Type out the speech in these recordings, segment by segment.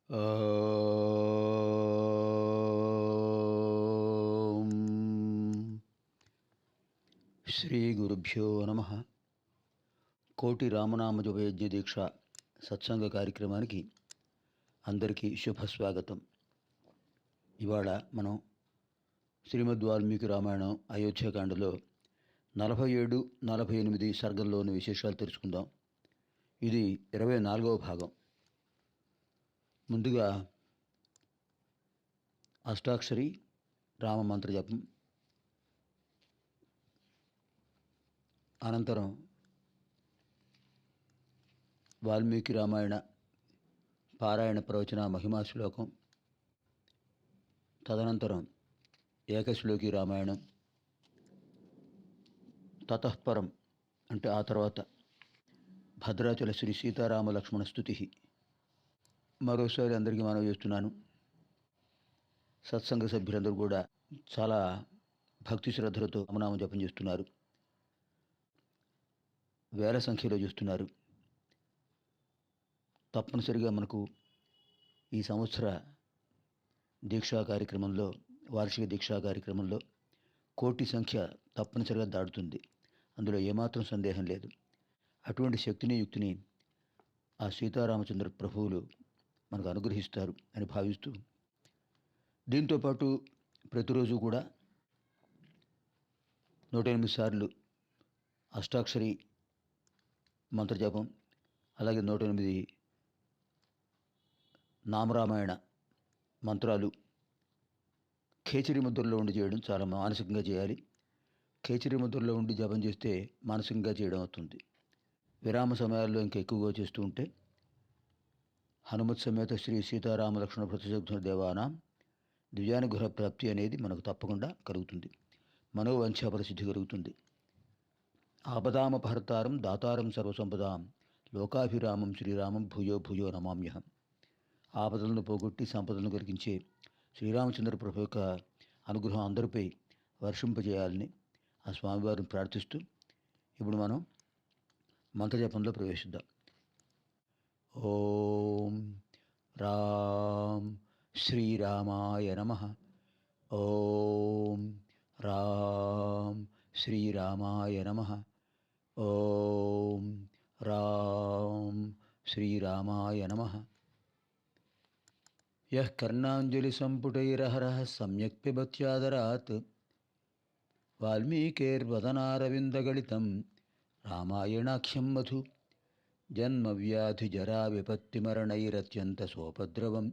ఓం శ్రీ గురుభ్యో నమః. కోటి రామనామజపయజ్ఞ దీక్ష సత్సంగ కార్యక్రమానికి అందరికీ శుభస్వాగతం. ఇవాళ మనం శ్రీమద్ వాల్మీకి రామాయణం అయోధ్యకాండలో 47, 48 సర్గంలోని విశేషాలు తెలుసుకుందాం. ఇది 24వ భాగం. ముందుగా అష్టాక్షరి రామమంత్ర జపం, అనంతరం వాల్మీకి రామాయణ పారాయణ ప్రవచన మహిమా శ్లోకం, తదనంతరం ఏకశ్లోకి రామాయణం, తతఃపరం అంటే ఆ తర్వాత భద్రాచల శ్రీ సీతారామ లక్ష్మణ స్తుతి. మరోసారి అందరికీ మనవి చేస్తున్నాను, సత్సంగ సభ్యులందరూ కూడా చాలా భక్తి శ్రద్ధలతో రామనామ జపం చేస్తున్నారు, వేల సంఖ్యలో చేస్తున్నారు. తప్పనిసరిగా మనకు ఈ సంవత్సర దీక్షా కార్యక్రమంలో, వార్షిక దీక్షా కార్యక్రమంలో కోటి సంఖ్య తప్పనిసరిగా దాటుతుంది. అందులో ఏమాత్రం సందేహం లేదు. అటువంటి శక్తిని, యుక్తిని ఆ సీతారామచంద్ర ప్రభువులు మనకు అనుగ్రహిస్తారు అని భావిస్తూ, దీంతోపాటు ప్రతిరోజు కూడా 108 సార్లు అష్టాక్షరి మంత్రజపం, అలాగే 108 నామరామాయణ మంత్రాలు ఖేచరి ముద్రలో ఉండి చేయడం చాలా మానసికంగా చేయాలి. ఖేచరి ముద్రలో ఉండి జపం చేస్తే మానసికంగా చేయడం అవుతుంది. విరామ సమయాల్లో ఇంకా ఎక్కువగా చేస్తూ ఉంటే హనుమత్ సమేత శ్రీ సీతారామ లక్ష్మణ ప్రతిశబ్ద దేవానాం దివ్యానుగ్రహ ప్రాప్తి అనేది మనకు తప్పకుండా కలుగుతుంది. మనోవంఛాపద సిద్ధి కలుగుతుంది. ఆపదామపహర్తారం దాతారం సర్వసంపదాం లోకాభిరామం శ్రీరామం భూయో భూయో నమామ్యహం. ఆపదలను పోగొట్టి సంపదలను కలిగించే శ్రీరామచంద్ర ప్రభు యొక్క అనుగ్రహం అందరిపై వర్షింపజేయాలని ఆ స్వామివారిని ప్రార్థిస్తూ ఇప్పుడు మనం మంత్రజపంలో ప్రవేశిద్దాం. ఓం రామ్ శ్రీరామాయ నమః. ఓం రామ్ శ్రీరామాయ నమః. ఓం రామ్ శ్రీరామాయ నమః. యః కర్ణాంజలి సంపుటైరహరః సమ్యక్ పిబత్యాదరాత్ వాల్మీకేర్వదనారవిందగళితం రామాయణాఖ్యం మధు. జన్మవ్యాధిజరా విపత్తిమరణైరత్యంత సోపద్రవం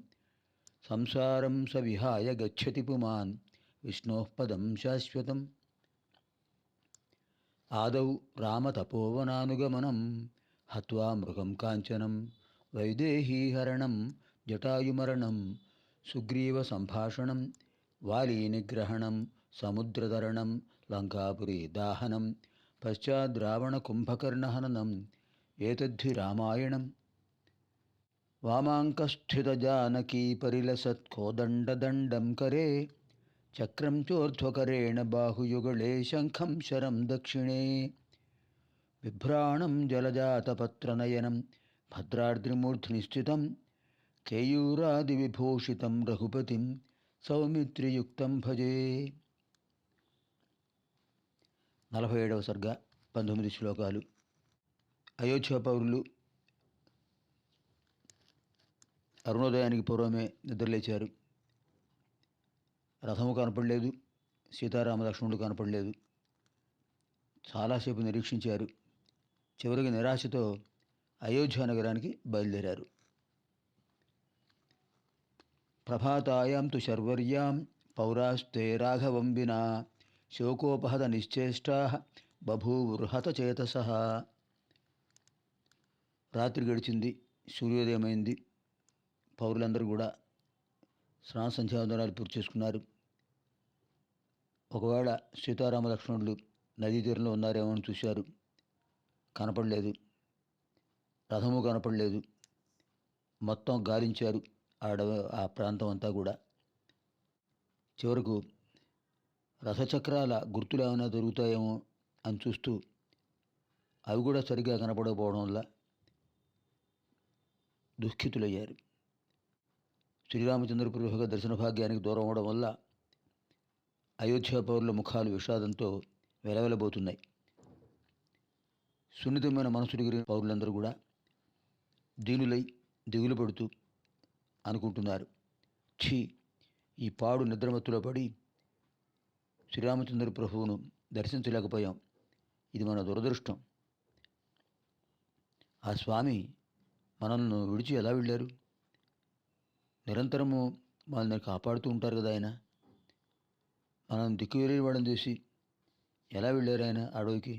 సంసారం స విహాయ గచ్చతి పుమాన్ విష్ణోః పదం శాశ్వతం. ఆదౌ రామతపోవనానుగమనం హత్వా మృగం కాంచనం వైదేహీహరణం జటాయుమరణం సుగ్రీవ సంభాషణం వాలీనిగ్రహణం సముద్రతరణం లంకాపురీ దాహనం పశ్చాద్రావణ కుంభకర్ణహననం ఏతద్ధి రామాయణం. వామాంకస్థిత జానకీ పరిలసత్ కోదండదండం కరే చక్రం చోర్ధ్వకరేణ బాహుయుగళే శంఖం శరం దక్షిణే బిభ్రాణం జలజాతపత్రనయనం భద్రాద్రిమూర్ధ్ని స్థితం కేయూరాదివిభూషితం రఘుపతిం సౌమిత్రియుక్తం భజే. 47వ సర్గ, 19 శ్లోకాలు. అయోధ్య పౌరులు అరుణోదయానికి పూర్వమే నిద్రలేచారు. రథము కనపడలేదు, సీతారామ లక్ష్మణుడు కనపడలేదు. చాలాసేపు నిరీక్షించారు. చివరికి నిరాశతో అయోధ్య నగరానికి బయలుదేరారు. ప్రభాతాయాం తు శర్వర్యాం పౌరాస్తే రాఘవం వినా శోకోపహత నిశ్చేష్టాః బభూవుర్హతచేతసః. రాత్రి గడిచింది, సూర్యోదయమైంది. పౌరులందరూ కూడా స్నాన సంధ్యావందనాలు పూర్తి చేసుకున్నారు. ఒకవేళ సీతారామ లక్ష్మణులు నదీ తీరంలో ఉన్నారేమో అని చూశారు, కనపడలేదు. రథము కనపడలేదు. మొత్తం గాలించారు ఆ ప్రాంతం అంతా కూడా. చివరకు రథచక్రాల గుర్తులు ఏమైనా దొరుకుతాయేమో అని చూస్తూ అవి కూడా సరిగ్గా కనపడకపోవడం వల్ల దుఃఖితులయ్యారు. శ్రీరామచంద్ర ప్రభు దర్శన భాగ్యానికి దూరం అవడం వల్ల అయోధ్య పౌరుల ముఖాలు విషాదంతో వెలవెలబోతున్నాయి. సున్నితమైన మనసు కలిగిన పౌరులందరూ కూడా దీనులై దిగులు పడుతూ అనుకుంటున్నారు, ఛీ, ఈ పాడు నిద్రమత్తులో పడి శ్రీరామచంద్ర ప్రభువును దర్శించలేకపోయాం. ఇది మన దురదృష్టం. ఆ స్వామి మనల్ని విడిచి ఎలా వెళ్ళారు? నిరంతరము మనల్ని కాపాడుతూ ఉంటారు కదా ఆయన. మనం దిక్కు వెళ్ళి వాడని చేసి ఎలా వెళ్ళారు ఆయన అడవికి?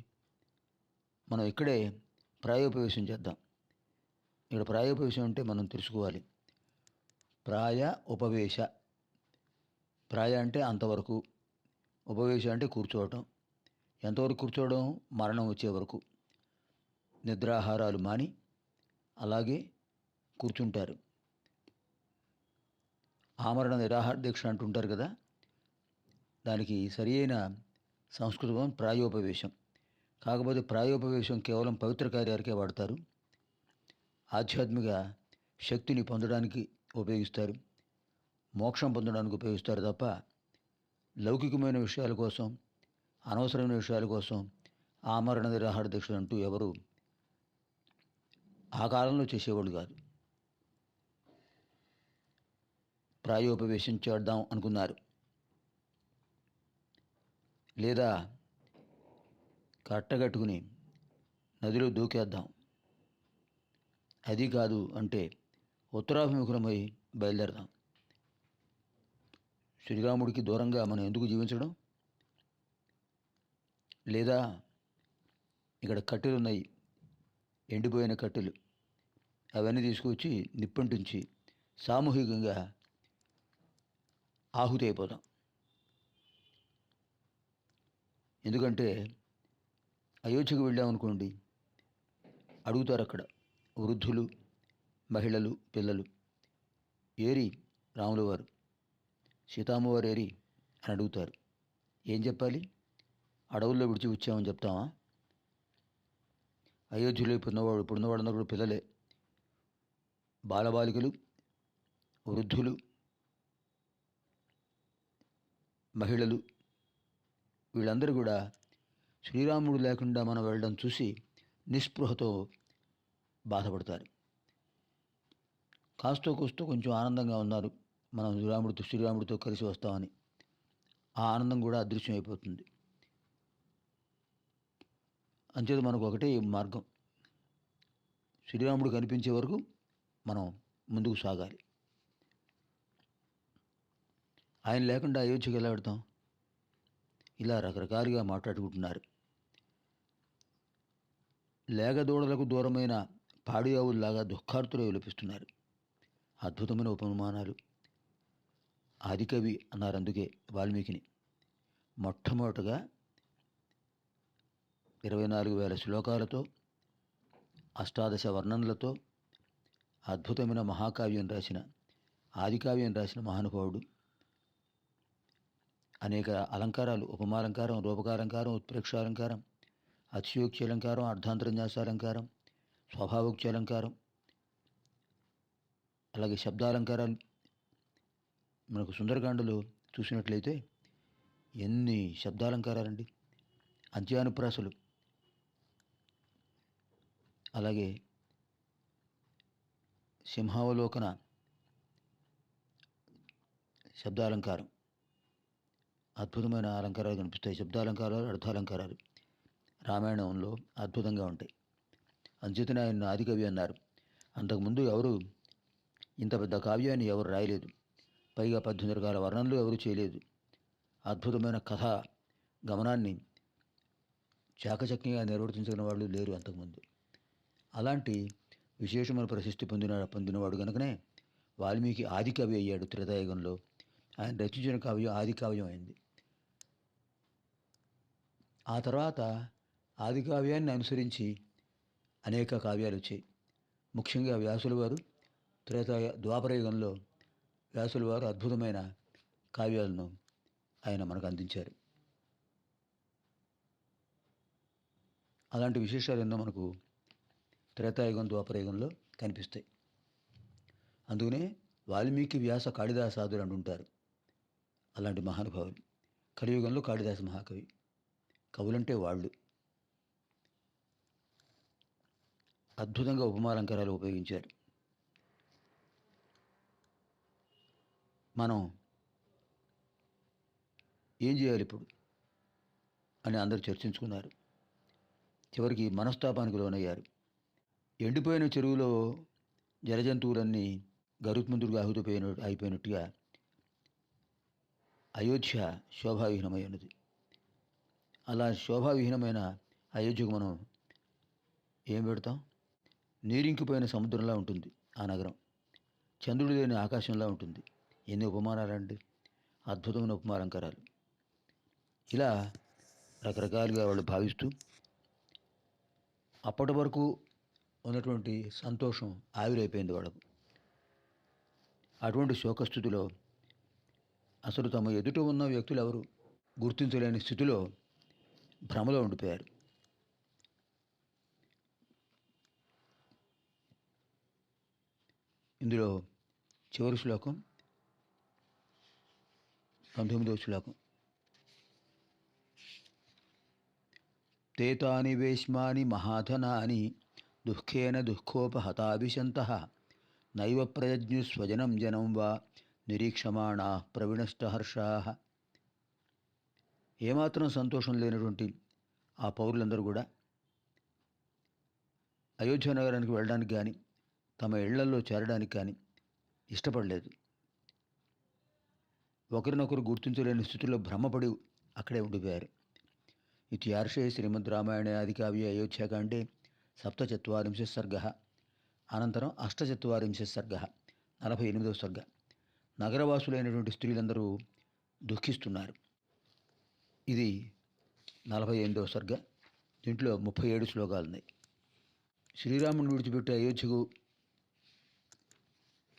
మనం ఇక్కడే ప్రాయోపవేశం చేద్దాం. ఇక్కడ ప్రాయోపవేశం అంటే మనం తెలుసుకోవాలి. ప్రాయ ఉపవేశ. ప్రాయ అంటే అంతవరకు, ఉపవేశ అంటే కూర్చోవటం. ఎంతవరకు కూర్చోవడం? మరణం వచ్చే వరకు. నిద్రాహారాలు మాని అలాగే కూర్చుంటారు. ఆమరణ నిరాహార దీక్ష అంటుంటారు కదా, దానికి సరి అయిన సంస్కృతం ప్రాయోపవేశం. కాకపోతే ప్రాయోపవేశం కేవలం పవిత్ర కార్యాలకే వాడతారు. ఆధ్యాత్మిక శక్తిని పొందడానికి ఉపయోగిస్తారు, మోక్షం పొందడానికి ఉపయోగిస్తారు తప్ప లౌకికమైన విషయాల కోసం, అనవసరమైన విషయాల కోసం ఆమరణ నిరాహార దీక్షలు అంటూ ఎవరు ఆ కాలంలో చేసేవాళ్ళు కాదు. ప్రాయోపవేశం చేద్దాం అనుకున్నారు. లేదా కట్టగట్టుకుని నదిలో దూకేద్దాం. అది కాదు అంటే ఉత్తరాభిముఖమై బయలుదేరదాం. శ్రీరాముడికి దూరంగా మనం ఎందుకు జీవించడం? లేదా ఇక్కడ కట్టెలు ఉన్నాయి, ఎండిపోయిన కట్టెలు, అవన్నీ తీసుకొచ్చి నిప్పంటించి సామూహికంగా ఆహుతి అయిపోదాం. ఎందుకంటే అయోధ్యకు వెళ్ళామనుకోండి, అడుగుతారు అక్కడ వృద్ధులు, మహిళలు, పిల్లలు, ఏరి రాముల వారు, సీతామ్మవారు ఏరి అని అడుగుతారు. ఏం చెప్పాలి? అడవుల్లో విడిచి వచ్చామని చెప్తామా? అయోధ్యలో ఇప్పుడున్న వాళ్ళందరూ కూడా పిల్లలే. బాలబాలికలు, వృద్ధులు, మహిళలు, వీళ్ళందరూ కూడా శ్రీరాముడు లేకుండా మనం వెళ్ళడం చూసి నిస్పృహతో బాధపడతారు. కాస్తో కూస్తో కొంచెం ఆనందంగా ఉన్నారు, మనం శ్రీరాముడితో కలిసి వస్తామని. ఆ ఆనందం కూడా అదృశ్యం అయిపోతుంది. అంచేత మనకు ఒకటే మార్గం, శ్రీరాముడు కనిపించే వరకు మనం ముందుకు సాగాలి. ఆయన లేకుండా అయోధ్యకి ఎలా పెడతాం? ఇలా రకరకాలుగా మాట్లాడుకుంటున్నారు. లేగదూడలకు దూరమైన పాడి ఆవుల్లాగా దుఃఖార్తులు విలపిస్తున్నారు. అద్భుతమైన ఉపమానాలు. ఆదికవి అన్నారు అందుకే వాల్మీకిని. మొట్టమొదటగా 24,000 శ్లోకాలతో, అష్టాదశ వర్ణనలతో అద్భుతమైన మహాకావ్యం రాసిన, ఆదికావ్యం రాసిన మహానుభావుడు. అనేక అలంకారాలు, ఉపమాలంకారం, రూపకాలంకారం, ఉత్ప్రేక్షాలంకారం, అతిశయోక్తి అలంకారం, అర్ధాంతరన్యాసాలంకారం, స్వభావోక్తి అలంకారం, అలాగే శబ్దాలంకారాలు. మనకు సుందరకాండలో చూసినట్లయితే ఎన్ని శబ్దాలంకారాలండి, అంత్యానుప్రాసలు. అలాగే సింహావలోకన శబ్దాలంకారం, అద్భుతమైన అలంకారాలు కనిపిస్తాయి. శబ్దాలంకారాలు, అర్థాలంకారాలు రామాయణంలో అద్భుతంగా ఉంటాయి. అంచేతనే ఆయన ఆదికవి అన్నారు. అంతకుముందు ఎవరు ఇంత పెద్ద కావ్యాన్ని ఎవరు రాయలేదు. పైగా 18 రకాల వర్ణనలు ఎవరు చేయలేదు. అద్భుతమైన కథా గమనాన్ని చాకచక్యంగా నిర్వర్తించిన వాళ్ళు లేరు అంతకుముందు. అలాంటి విశేషమైన ప్రశస్తి పొందినవాడు కనుకనే వాల్మీకి ఆదికవి అయ్యాడు. త్రేతాయుగంలో ఆయన రచించిన కావ్యం ఆదికావ్యం అయింది. ఆ తర్వాత ఆదికావ్యాన్ని అనుసరించి అనేక కావ్యాలు వచ్చాయి. ముఖ్యంగా వ్యాసుల వారు ద్వాపరయుగంలో వ్యాసుల వారు అద్భుతమైన కావ్యాలను ఆయన మనకు అందించారు. అలాంటి విశేషాలు ఎన్నో మనకు త్రేతాయుగం, ద్వాపరయుగంలో కనిపిస్తాయి. అందుకనే వాల్మీకి, వ్యాస, కాళిదాసాదులు అంటుంటారు. అలాంటి మహానుభావులు. కలియుగంలో కాళిదాస మహాకవి. కవులంటే వాళ్ళు. అద్భుతంగా ఉపమాలంకారాలు ఉపయోగించారు. మనం ఏం చేయాలి ఇప్పుడు అని అందరూ చర్చించుకున్నారు. చివరికి మనస్తాపానికి లోనయ్యారు. ఎండిపోయిన చెరువులో జలజంతువులన్నీ గరుత్మంతుడికి అయిపోయినట్టుగా అయోధ్య శోభావిహీనమై ఉన్నది. అలా శోభావిహీనమైన అయోధ్యకు మనం ఏం పెడతాం? నీరింకిపోయిన సముద్రంలా ఉంటుంది ఆ నగరం. చంద్రుడు లేని ఆకాశంలా ఉంటుంది. ఎన్ని ఉపమానాలండి! అద్భుతమైన ఉపమాలంకారాలు. ఇలా రకరకాలుగా వాళ్ళు భావిస్తూ అప్పటి వరకు ఉన్నటువంటి సంతోషం ఆవిరైపోయింది వాళ్ళకు. అటువంటి శోకస్థితిలో అసలు తమ ఎదుట ఉన్న వ్యక్తులు ఎవరు గుర్తించలేని స్థితిలో భ్రమలో ఉండిపోయారు. ఇందులో చివరి శ్లోకం 19వ శ్లోకం. తేతాని వేష్మాని మహాధనాని దుఃఖేన దుఃఖోపహతాభిశంతః నైవ ప్రయజ్ఞుస్వజనం జనం వా నిరీక్షమాణా ప్రవినష్టహర్షాః. ఏమాత్రం సంతోషం లేనటువంటి ఆ పౌరులందరూ కూడా అయోధ్య నగరానికి వెళ్ళడానికి కానీ తమ ఇళ్లల్లో చేరడానికి కానీ ఇష్టపడలేదు. ఒకరినొకరు గుర్తించలేని స్థితిలో భ్రమపడి అక్కడే ఉండిపోయారు. ఇత్యార్షే శ్రీమద్ రామాయణే ఆదికావ్యే అయోధ్యాకాండే 47 సర్గ. అనంతరం 48 సర్గ, 48వ సర్గ. నగరవాసులైనటువంటి స్త్రీలందరూ దుఃఖిస్తున్నారు. ఇది 48వ సర్గ. దీంట్లో 37 శ్లోకాలు ఉన్నాయి. శ్రీరాముని విడిచిపెట్టి అయోధ్యకు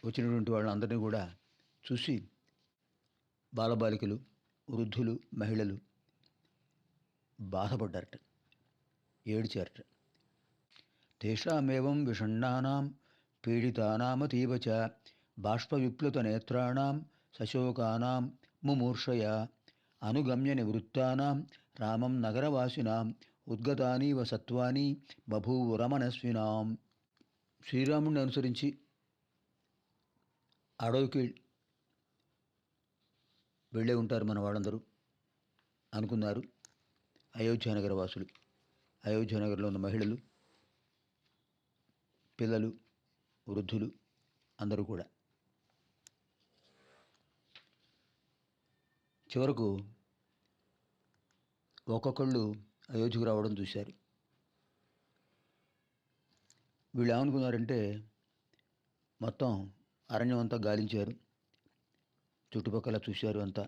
వచ్చినటువంటి వాళ్ళందరినీ కూడా చూసి బాలబాలికలు, వృద్ధులు, మహిళలు బాధపడ్డారట, ఏడ్చారట. తేషామేవం విషణ్ణానాం పీడితానామతీవ చ బాష్పవిప్లుతనేత్రాణాం సశోకానాం ముమూర్షయా అనుగమ్య నివృత్తానాం రామం నగరవాసినాం ఉద్గతానీవ సత్వాని బభూవురమనస్వినాం. శ్రీరాముడిని అనుసరించి అడవికి వెళ్ళే ఉంటారు మన వాళ్ళందరూ అనుకున్నారు అయోధ్యానగర వాసులు. అయోధ్యానగర్లో ఉన్న మహిళలు, పిల్లలు, వృద్ధులు అందరూ కూడా. చివరకు ఒక్కొక్కళ్ళు అయోధ్యకు రావడం చూశారు. వీళ్ళు ఏమనుకున్నారంటే మొత్తం అరణ్యం అంతా గాలించారు, చుట్టుపక్కల చూశారు, అంతా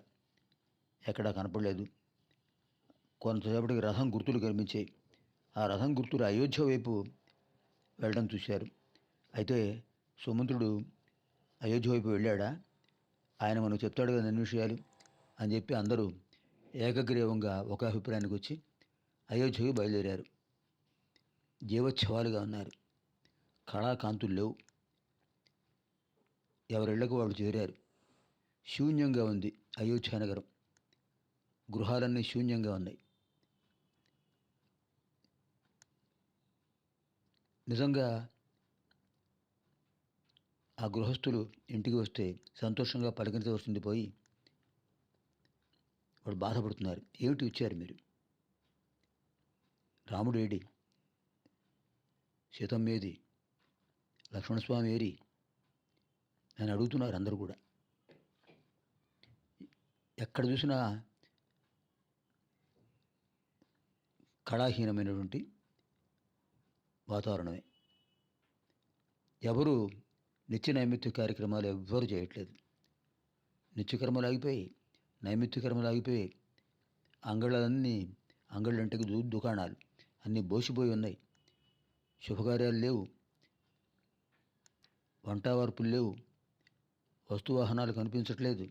ఎక్కడా కనపడలేదు. కొంతసేపటికి రథం గుర్తులు కనిపించాయి. ఆ రథం గుర్తులు అయోధ్య వైపు వెళ్ళడం చూశారు. అయితే సుమంత్రుడు అయోధ్య వైపు వెళ్ళాడా, ఆయన మనకు చెప్తాడు కదా అన్ని విషయాలు అని చెప్పి అందరూ ఏకగ్రీవంగా ఒక అభిప్రాయానికి వచ్చి అయోధ్యకు బయలుదేరారు. జీవోత్సవాలుగా ఉన్నారు. కళాకాంతులు లేవు. ఎవరిళ్లకు వాళ్ళు చేరారు. శూన్యంగా ఉంది అయోధ్య నగరం. గృహాలన్నీ శూన్యంగా ఉన్నాయి. నిజంగా ఆ గృహస్థులు ఇంటికి వస్తే సంతోషంగా పలకరించవలసింది పోయి వాళ్ళు బాధపడుతున్నారు. ఏమిటి ఇచ్చారు మీరు? రాముడు ఏడి? సీతమ్మ ఏది? లక్ష్మణస్వామి ఏరి అని అడుగుతున్నారు అందరూ కూడా. ఎక్కడ చూసినా కళాహీనమైనటువంటి వాతావరణమే. ఎవరు నిత్య నైమిత్య కార్యక్రమాలు ఎవ్వరూ చేయట్లేదు. నిత్యకర్మలు ఆగిపోయి, నైమిత్య కర్మలు ఆగిపోయి, అంగళ్ళంటే దుకాణాలు అన్నీ బోసిపోయి ఉన్నాయి. శుభకార్యాలు లేవు, వంట వార్పులు లేవు, వస్తువాహనాలు కనిపించట్లేదు,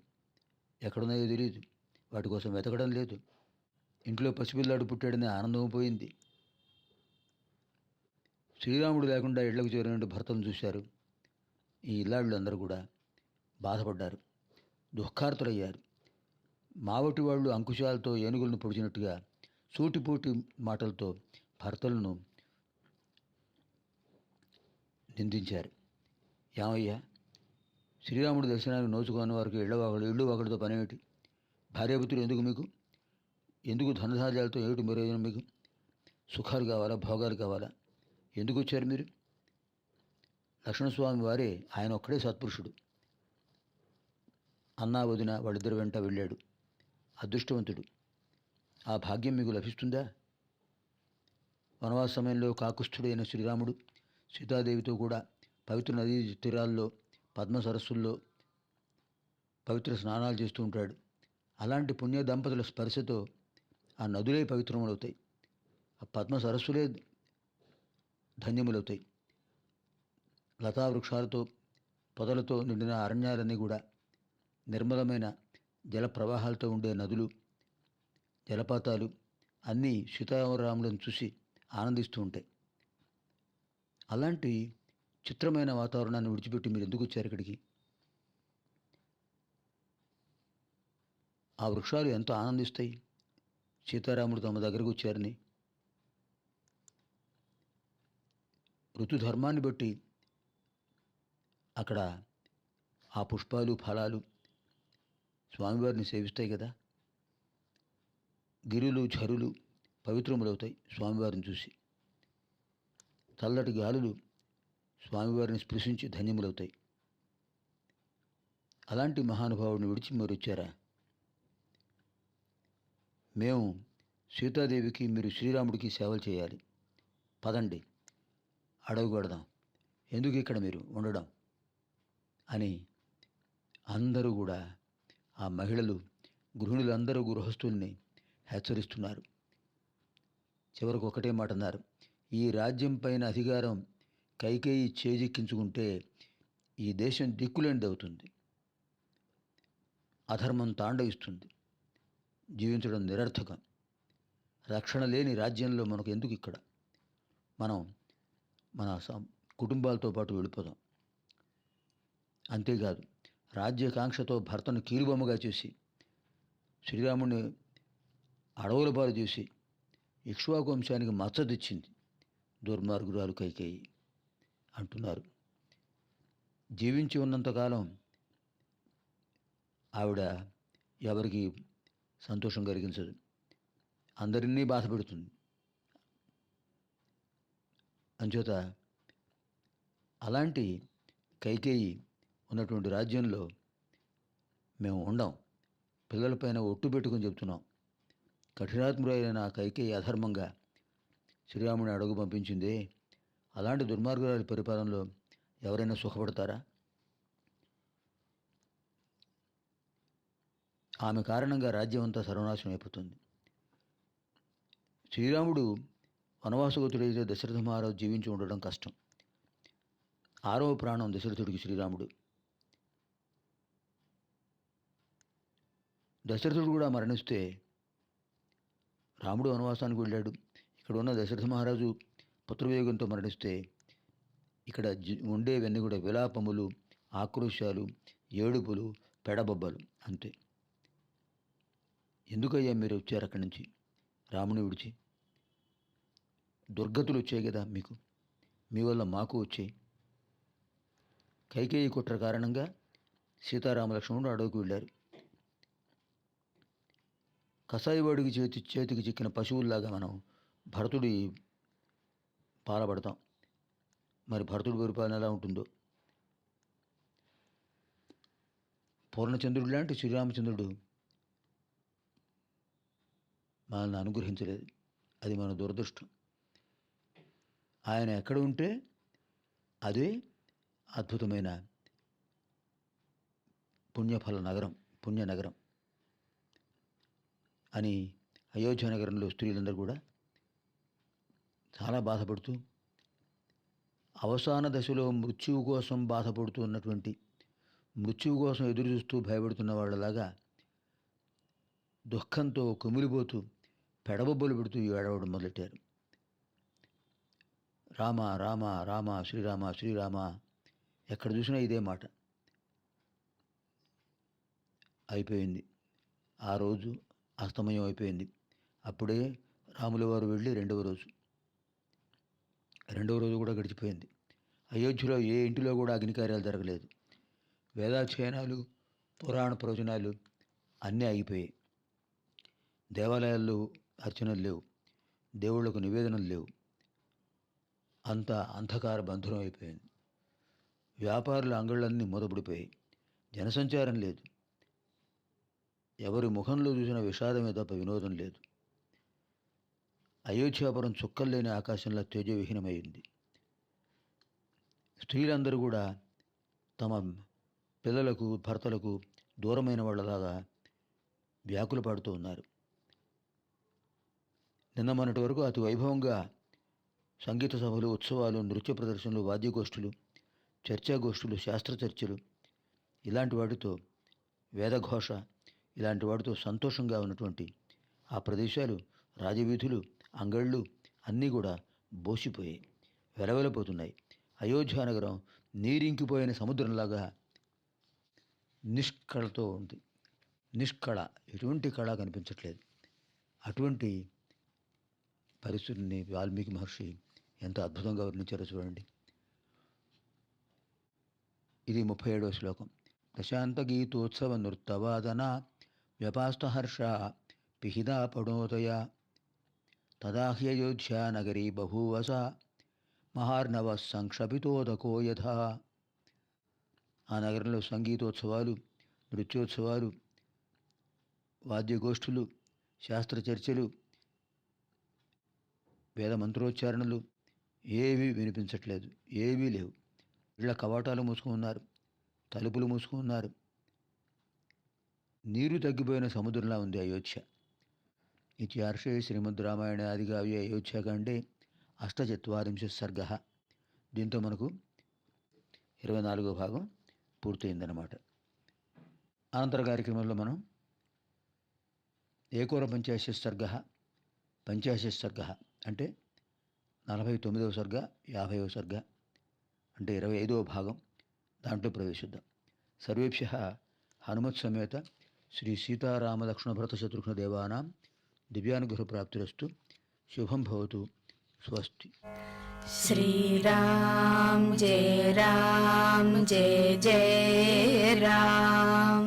ఎక్కడున్నాయో తెలియదు, వాటి కోసం వెతకడం లేదు. ఇంట్లో పసిపిల్లాడు పుట్టాడనే ఆనందం పోయింది. శ్రీరాముడు లేకుండా ఇళ్లకు చేరినట్టు భర్తను చూశారు ఈ ఇల్లాళ్ళు అందరూ కూడా. బాధపడ్డారు, దుఃఖార్తులయ్యారు. మావటి వాళ్ళు అంకుశాలతో ఏనుగులను పొడిచినట్టుగా సూటిపోటి మాటలతో భర్తలను నిందించారు. ఏమయ్యా, శ్రీరాముడు దర్శనానికి నోచుకున్న వారికి ఇళ్ళు ఒకటితో పనేమిటి? భార్యాపుత్రులు ఎందుకు మీకు? ఎందుకు ధనధార్యాలతో ఏమిటి ప్రయోజనం మీకు? సుఖాలు కావాలా, భోగాలు కావాలా? ఎందుకు వచ్చారు మీరు? లక్ష్మణస్వామి వారే, ఆయన ఒక్కడే సత్పురుషుడు. అన్నా వదిన వాళ్ళిద్దరి వెంట వెళ్ళాడు. అదృష్టవంతుడు. ఆ భాగ్యం మీకు లభిస్తుందా? వనవాస సమయంలో కాకుస్థుడైన శ్రీరాముడు సీతాదేవితో కూడా పవిత్ర నదీ తీరాల్లో, పద్మ సరస్సుల్లో పవిత్ర స్నానాలు చేస్తూ ఉంటాడు. అలాంటి పుణ్య దంపతుల స్పర్శతో ఆ నదులే పవిత్రములవుతాయి, ఆ పద్మ సరస్సులే ధన్యములవుతాయి. లతా వృక్షాలతో, పొదలతో నిండిన అరణ్యాలన్నీ కూడా నిర్మలమైన జల ప్రవాహాలతో ఉండే నదులు, జలపాతాలు అన్నీ సీతారాములను చూసి ఆనందిస్తూ ఉంటాయి. అలాంటి చిత్రమైన వాతావరణాన్ని విడిచిపెట్టి మీరు ఎందుకు వచ్చారు ఇక్కడికి? ఆ వృక్షాలు ఎంతో ఆనందిస్తాయి సీతారాముడు తమ దగ్గరకు వచ్చారని. ఋతుధర్మాన్ని బట్టి అక్కడ ఆ పుష్పాలు, ఫలాలు స్వామివారిని సేవిస్తాయి కదా. గిరులు, ఝరులు పవిత్రములవుతాయి స్వామివారిని చూసి. చల్లటి గాలులు స్వామివారిని స్పృశించి ధన్యములవుతాయి. అలాంటి మహానుభావుడిని విడిచి మీరు వచ్చారా? మేము సీతాదేవికి, మీరు శ్రీరాముడికి సేవలు చేయాలి, పదండి అడవి పెడదాం, ఎందుకు ఇక్కడ మీరు ఉండడం అని అందరూ కూడా, ఆ మహిళలు, గృహిణులందరూ గృహస్థుల్ని హెచ్చరిస్తున్నారు. చివరకు ఒకటే మాట అన్నారు, ఈ రాజ్యం పైన అధికారం కైకేయి చేజిక్కించుకుంటే ఈ దేశం దిక్కులేనిదవుతుంది, అధర్మం తాండవిస్తుంది, జీవించడం నిరర్థకం, రక్షణ లేని రాజ్యంలో మనకు ఎందుకు ఇక్కడ, మనం మన కుటుంబాలతో పాటు వెళ్ళిపోదాం. అంతేకాదు, రాజ్యకాంక్షతో భర్తను కీలుబొమ్మగా చేసి శ్రీరాముడిని అడవుల పాలు చేసి ఇక్ష్వాకు వంశానికి మచ్చదిచ్చింది దుర్మార్గురాలు కైకేయి అంటున్నారు. జీవించి ఉన్నంతకాలం ఆవిడ ఎవరికి సంతోషం కలిగించదు, అందరినీ బాధ పెడుతుంది. అంచేత అలాంటి కైకేయి ఉన్నటువంటి రాజ్యంలో మేము ఉండం. పిల్లలపైన ఒట్టు పెట్టుకుని చెప్తున్నాం, కఠినాత్ముడైన కైకేయి అధర్మంగా శ్రీరాముని అడుగు పంపించిందే, అలాంటి దుర్మార్గురాలి పరిపాలనలో ఎవరైనా సుఖపడతారా? ఆమె కారణంగా రాజ్యం అంతా సర్వనాశనం అయిపోతుంది. శ్రీరాముడు వనవాసగతుడైతే దశరథ మహారాజు జీవించి ఉండడం కష్టం. 6వ ప్రాణం దశరథుడికి శ్రీరాముడు. దశరథుడు కూడా మరణిస్తే రాముడు వనవాసానికి వెళ్ళాడు. ఇక్కడ ఉన్న దశరథ మహారాజు పుత్రవియోగంతో మరణిస్తే ఇక్కడ ఉండేవన్నీ కూడా విలాపములు, ఆక్రోశాలు, ఏడుపులు, పెడబొబ్బలు అంతే. ఎందుకయ్యా మీరు వచ్చారు అక్కడి నుంచి రాముని విడిచి? దుర్గతులు వచ్చాయి కదా మీకు, మీ వల్ల మాకు వచ్చాయి. కైకేయి కుట్ర కారణంగా సీతారామలక్ష్మణుడు అడవికి వెళ్ళారు. కసాయివాడికి చేతికి చిక్కిన పశువుల్లాగా మనం భరతుడి పాలపడతాం. మరి భరతుడి పరిపాలన ఎలా ఉంటుందో. పూర్ణచంద్రుడు లాంటి శ్రీరామచంద్రుడు మనల్ని అనుగ్రహించలేదు, అది మన దురదృష్టం. ఆయన ఎక్కడ ఉంటే అదే అద్భుతమైన పుణ్యనగరం అని అయోధ్య నగరంలో స్త్రీలందరూ కూడా చాలా బాధపడుతూ, అవసాన దశలో మృత్యువు కోసం బాధపడుతూ ఉన్నటువంటి, మృత్యువు కోసం ఎదురు చూస్తూ భయపడుతున్న వాళ్ళలాగా దుఃఖంతో కుమిలిపోతూ పెడబొబ్బలు పెడుతూ ఏడవడం మొదలెట్టారు. రామ రామ రామ శ్రీరామ శ్రీరామ, ఎక్కడ చూసినా ఇదే మాట. అయిపోయింది. ఆ రోజు అస్తమయం అయిపోయింది. అప్పుడే రాముల వారు వెళ్ళి రెండవ రోజు కూడా గడిచిపోయింది. అయోధ్యలో ఏ ఇంటిలో కూడా అగ్నికార్యాలు జరగలేదు. వేదాధ్యయనాలు, పురాణ ప్రవచనాలు అన్నీ ఆగిపోయాయి. దేవాలయాల్లో అర్చనలు లేవు, దేవుళ్లకు నివేదనలు లేవు. అంతా అంధకార బంధురం అయిపోయింది. వ్యాపారుల అంగళ్ళన్నీ మూతపడిపోయాయి. జనసంచారం లేదు. ఎవరి ముఖంలో చూసిన విషాదమే తప్ప వినోదం లేదు. అయోధ్యాపురం చుక్కల్లేని ఆకాశంలో తేజవిహీనమైంది. స్త్రీలందరూ కూడా తమ పిల్లలకు, భర్తలకు దూరమైన వాళ్ళలాగా వ్యాకులు పడుతూ ఉన్నారు. నిన్న మొన్నటి వరకు అతి వైభవంగా సంగీత సభలు, ఉత్సవాలు, నృత్య ప్రదర్శనలు, వాద్యగోష్ఠులు, చర్చాగోష్ఠులు, శాస్త్ర చర్చలు, ఇలాంటి వాటితో వేదఘోష, ఇలాంటి వాటితో సంతోషంగా ఉన్నటువంటి ఆ ప్రదేశాలు, రాజవీధులు, అంగళ్ళు అన్నీ కూడా బోసిపోయాయి, వెలవెలపోతున్నాయి. అయోధ్య నగరం నీరింకిపోయిన సముద్రంలాగా నిష్కళతో ఉంది. నిష్కళ, ఎటువంటి కళ కనిపించట్లేదు. అటువంటి పరిస్థితిని వాల్మీకి మహర్షి ఎంత అద్భుతంగా వర్ణించారో చూడండి. ఇది 37వ శ్లోకం. ప్రశాంత గీతోత్సవ నృత్తవాదన వ్యపాస్తహర్ష పిహిదా పడోదయ తదా హ్యయోధ్యా నగరీ బభూవస మహార్ణవ సంక్షపితోదకో యథా. ఆ నగరంలో సంగీతోత్సవాలు, నృత్యోత్సవాలు, వాద్యగోష్ఠులు, శాస్త్ర చర్చలు, వేద మంత్రోచ్చారణలు ఏవీ వినిపించట్లేదు, ఏవీ లేవు. ఇళ్ల కవాటాలు మూసుకున్నారు, తలుపులు మూసుకున్నారు. నీరు తగ్గిపోయిన సముద్రంలా ఉంది అయోధ్య. ఇత్యార్షే శ్రీమద్ రామాయణ ఆదికావ్యే అయోధ్యాకాండే అష్టచత్వారింశः సర్గः. దీంతో మనకు 24వ భాగం పూర్తయిందన్నమాట. అనంతర కార్యక్రమంలో మనం ఏకోన పంచాశः సర్గः, పంచాశः సర్గः అంటే 49వ సర్గ, 50వ సర్గ అంటే 25వ భాగం, దాంట్లో ప్రవేశిద్దాం. సర్వేభ్యః హనుమత్ సమేత శ్రీ సీతారామ లక్ష్మణ భరత శత్రుఘ్న దేవానాం దివ్యానుగ్రహ ప్రాప్తిరస్తు. శుభం భవతు. స్వస్తి. श्रीराम जय जय राम।